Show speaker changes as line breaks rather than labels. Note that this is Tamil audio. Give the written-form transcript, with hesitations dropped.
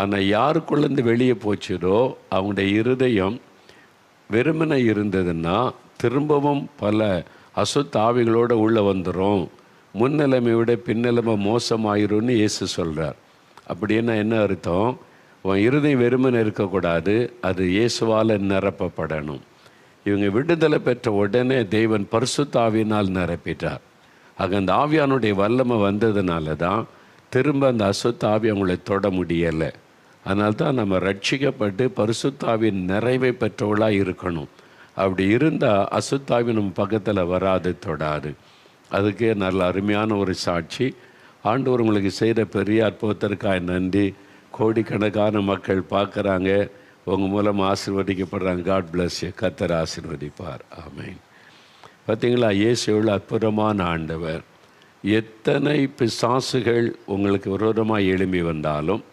ஆனால் யாருக்குள்ளேருந்து வெளியே போச்சுதோ அவங்களுடைய இருதயம் வெறுமனை இருந்ததுன்னா திரும்பவும் பல அசுத்த ஆவிகளோடு உள்ளே வந்துடும். முன்னிலைமை விட பின்னிலைமை மோசமாயிரும்னு இயேசு சொல்கிறார். அப்படின்னா என்ன அர்த்தம்? உன் இருதயம் வெறுமனை இருக்கக்கூடாது, அது இயேசுவால் நிரப்பப்படணும். இவங்க விடுதலை பெற்ற உடனே தேவன் பரிசுத்த ஆவியினால் நிரப்பிட்டார். ஆக அந்த ஆவியானுடைய வல்லமை வந்ததுனால தான் திரும்ப அந்த அசுத்த ஆவி அவங்களை தொட முடியலை. அதனால தான் நம்ம ரட்சிக்கப்பட்டு பரிசுத்த ஆவியின் நிறைவை பெற்றவளாக இருக்கணும். அப்படி இருந்தால் அசுத்த ஆவி நம்ம பக்கத்தில் வராது, தொடாது. அதுக்கே நல்ல அருமையான ஒரு சாட்சி. ஆண்டவர் உங்களுக்கு செய்கிற பெரிய அற்புதத்திற்காக நன்றி. கோடிக்கணக்கான மக்கள் பார்க்குறாங்க, உங்கள் மூலமாக ஆசீர்வதிக்கப்படுறாங்க. God bless you. கர்த்தர் ஆசீர்வதிப்பார். ஆமென். பார்த்தீங்களா, இயேசு எவ்வளோ அற்புதமான ஆண்டவர். எத்தனை பிசாசுகள் உங்களுக்கு விரோதமாக எழும்பி வந்தாலும்